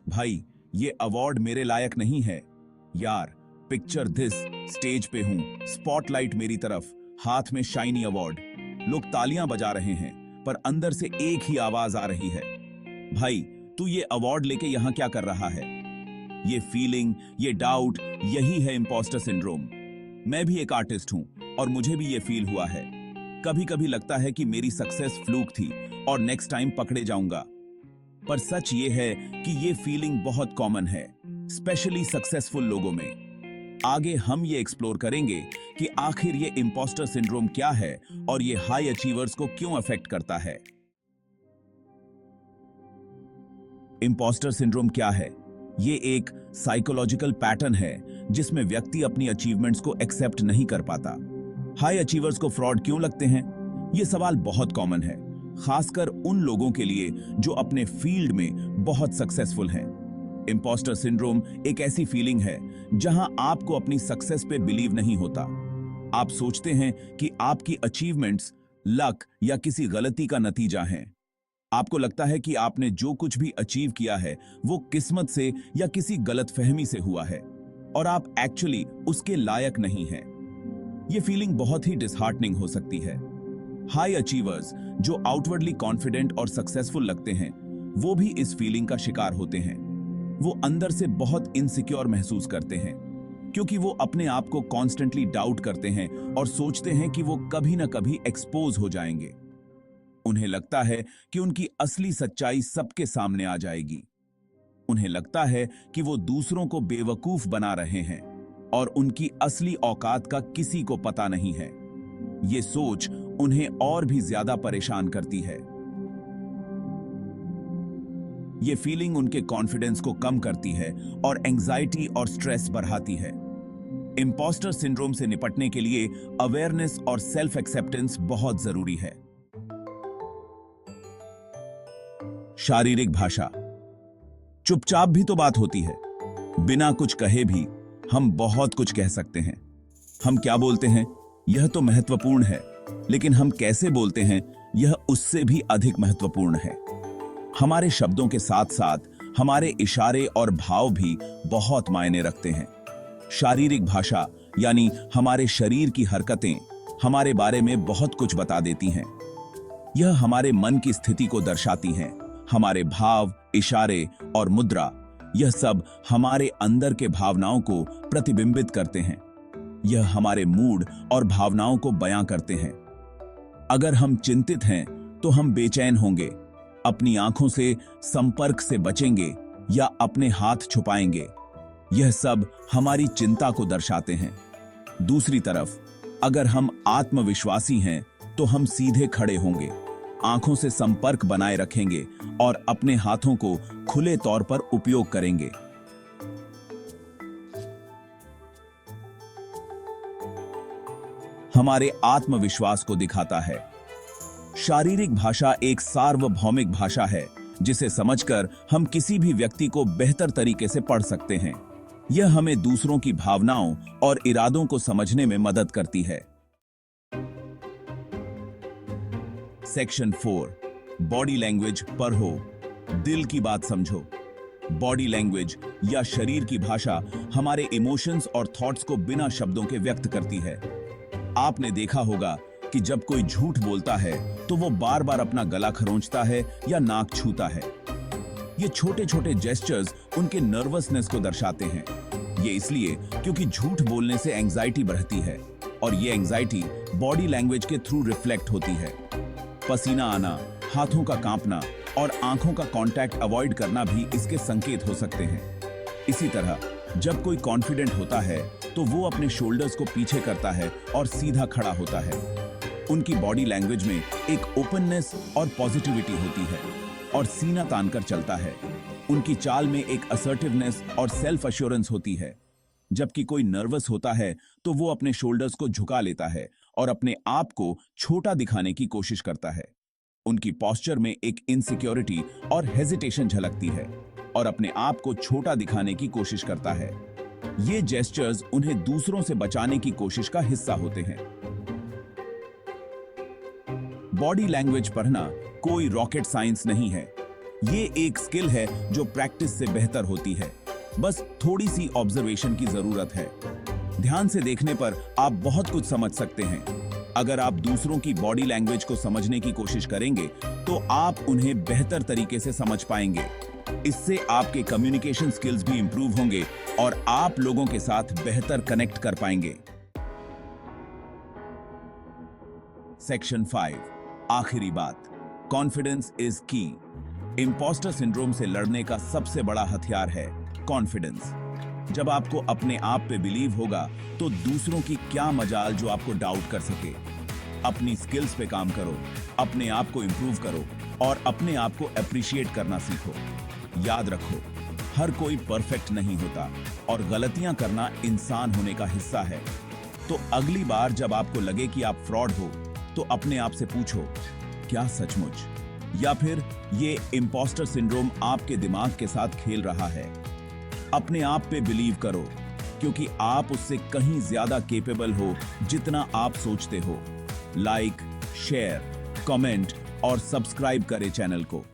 भाई, ये अवार्ड मेरे लायक नहीं है। यार, पिक्चर दिस, स्टेज पे हूं, स्पॉटलाइट मेरी तरफ, हाथ में शाइनी अवार्ड। लोग तालियां बजा रहे हैं, पर अंदर से एक ही आवाज आ रही है, भाई तू ये अवार्ड लेके यहां क्या कर रहा है? ये फीलिंग, ये डाउट, यही है इंपोस्टर सिंड्रोम। मैं भी एक आर्टिस्ट हूं और मुझे भी ये फील हुआ है। कभी कभी लगता है कि मेरी सक्सेस फ्लूक थी और नेक्स्ट टाइम पकड़े जाऊंगा। पर सच ये है कि ये फीलिंग बहुत कॉमन है, स्पेशली सक्सेसफुल लोगों में। आगे हम ये एक्सप्लोर करेंगे कि आखिर ये इंपोस्टर सिंड्रोम क्या है और ये हाई अचीवर्स को क्यों अफेक्ट करता है। इंपोस्टर सिंड्रोम क्या है? ये एक साइकोलॉजिकल पैटर्न है जिसमें व्यक्ति अपनी अचीवमेंट्स को एक्सेप्ट नहीं कर पाता। हाई अचीवर्स को फ्रॉड क्यों लगते हैं? ये सवाल बहुत कॉमन है, खासकर उन लोगों के लिए जो अपने फील्ड में बहुत सक्सेसफुल हैं। इंपोस्टर सिंड्रोम एक ऐसी फीलिंग है जहां आपको अपनी सक्सेस पे बिलीव नहीं होता। आप सोचते हैं कि आपकी अचीवमेंट्स लक या किसी गलती का नतीजा हैं। आपको लगता है कि आपने जो कुछ भी अचीव किया है वो किस्मत से या किसी गलतफहमी से हुआ है और आप एक्चुअली उसके लायक नहीं हैं। ये फीलिंग बहुत ही डिसहार्टनिंग हो सकती है। हाई अचीवर्स जो आउटवर्डली कॉन्फिडेंट और सक्सेसफुल लगते हैं, वो भी इस फीलिंग का शिकार होते हैं। वो अंदर से बहुत इनसिक्योर महसूस करते हैं क्योंकि वो अपने आप को कॉन्स्टेंटली डाउट करते हैं और सोचते हैं कि वो कभी ना कभी एक्सपोज हो जाएंगे। उन्हें लगता है कि उनकी असली सच्चाई सबके सामने आ जाएगी। उन्हें लगता है कि वो दूसरों को बेवकूफ बना रहे हैं और उनकी असली औकात का किसी को पता नहीं है। ये सोच उन्हें और भी ज्यादा परेशान करती है। ये फीलिंग उनके कॉन्फिडेंस को कम करती है और एंजाइटी और स्ट्रेस बढ़ाती है। इंपोस्टर सिंड्रोम से निपटने के लिए अवेयरनेस और सेल्फ एक्सेप्टेंस बहुत जरूरी है। शारीरिक भाषा। चुपचाप भी तो बात होती है। बिना कुछ कहे भी हम बहुत कुछ कह सकते हैं। हम क्या बोलते हैं यह तो महत्वपूर्ण है, लेकिन हम कैसे बोलते हैं यह उससे भी अधिक महत्वपूर्ण है। हमारे शब्दों के साथ साथ हमारे इशारे और भाव भी बहुत मायने रखते हैं। शारीरिक भाषा यानी हमारे शरीर की हरकतें हमारे बारे में बहुत कुछ बता देती हैं। यह हमारे मन की स्थिति को दर्शाती हैं। हमारे भाव, इशारे और मुद्रा, यह सब हमारे अंदर के भावनाओं को प्रतिबिंबित करते हैं। यह हमारे मूड और भावनाओं को बयां करते हैं। अगर हम चिंतित हैं तो हम बेचैन होंगे, अपनी आंखों से संपर्क से बचेंगे या अपने हाथ छुपाएंगे। यह सब हमारी चिंता को दर्शाते हैं। दूसरी तरफ, अगर हम आत्मविश्वासी हैं तो हम सीधे खड़े होंगे, आंखों से संपर्क बनाए रखेंगे और अपने हाथों को खुले तौर पर उपयोग करेंगे। हमारे आत्मविश्वास को दिखाता है। शारीरिक भाषा एक सार्वभौमिक भाषा है जिसे समझकर हम किसी भी व्यक्ति को बेहतर तरीके से पढ़ सकते हैं। यह हमें दूसरों की भावनाओं और इरादों को समझने में मदद करती है। सेक्शन 4, बॉडी लैंग्वेज पढ़ो, दिल की बात समझो। बॉडी लैंग्वेज या शरीर की भाषा हमारे इमोशंस और थॉट्स को बिना शब्दों के व्यक्त करती है। आपने देखा होगा कि जब कोई झूठ बोलता है तो वो बार बार अपना गला खरोंचता है या नाक छूता है। ये छोटे छोटे जेस्चर्स उनके नर्वसनेस को दर्शाते हैं। ये इसलिए क्योंकि झूठ बोलने से एंजाइटी बढ़ती है और ये एंजाइटी बॉडी लैंग्वेज के थ्रू रिफ्लेक्ट होती है। पसीना आना, हाथों का कांपना और आंखों का कांटेक्ट अवॉइड करना भी इसके संकेत हो सकते हैं। इसी तरह जब कोई कॉन्फिडेंट होता है तो वो अपने शोल्डर्स को पीछे करता है और सीधा खड़ा होता है। उनकी बॉडी लैंग्वेज में एक ओपननेस और पॉजिटिविटी होती है और सीना तानकर चलता है। उनकी चाल में एक असर्टिवनेस और सेल्फ अश्योरेंस होती है। जबकि कोई नर्वस होता है तो वो अपने शोल्डर्स को झुका लेता है और अपने आप को छोटा दिखाने की कोशिश करता है। उनकी पोस्चर में एक इनसिक्योरिटी और हेजिटेशन झलकती है और अपने आप को छोटा दिखाने की कोशिश करता है। ये जेस्चर्स उन्हें दूसरों से बचाने की कोशिश का हिस्सा होते हैं। बॉडी लैंग्वेज पढ़ना कोई रॉकेट साइंस नहीं है। ये एक स्किल है जो प्रैक्टिस से बेहतर होती है। बस थोड़ी सी ऑब्जर्वेशन की जरूरत है। ध्यान से देखने पर आप बहुत कुछ समझ सकते हैं। अगर आप दूसरों की बॉडी लैंग्वेज को समझने की कोशिश करेंगे तो आप उन्हें बेहतर तरीके से समझ पाएंगे। इससे आपके कम्युनिकेशन स्किल्स भी इंप्रूव होंगे और आप लोगों के साथ बेहतर कनेक्ट कर पाएंगे। सेक्शन 5, आखिरी बात, कॉन्फिडेंस इज की। इंपोस्टर सिंड्रोम से लड़ने का सबसे बड़ा हथियार है कॉन्फिडेंस। जब आपको अपने आप पे बिलीव होगा तो दूसरों की क्या मजाल जो आपको डाउट कर सके। अपनी स्किल्स पे काम करो, अपने आप को इंप्रूव करो और अपने आप को अप्रिशिएट करना सीखो। याद रखो, हर कोई परफेक्ट नहीं होता और गलतियां करना इंसान होने का हिस्सा है। तो अगली बार जब आपको लगे कि आप फ्रॉड हो तो अपने आप से पूछो, क्या सचमुच, या फिर ये इंपोस्टर सिंड्रोम आपके दिमाग के साथ खेल रहा है। अपने आप पे बिलीव करो क्योंकि आप उससे कहीं ज्यादा केपेबल हो जितना आप सोचते हो। लाइक, शेयर, कमेंट और सब्सक्राइब करें चैनल को।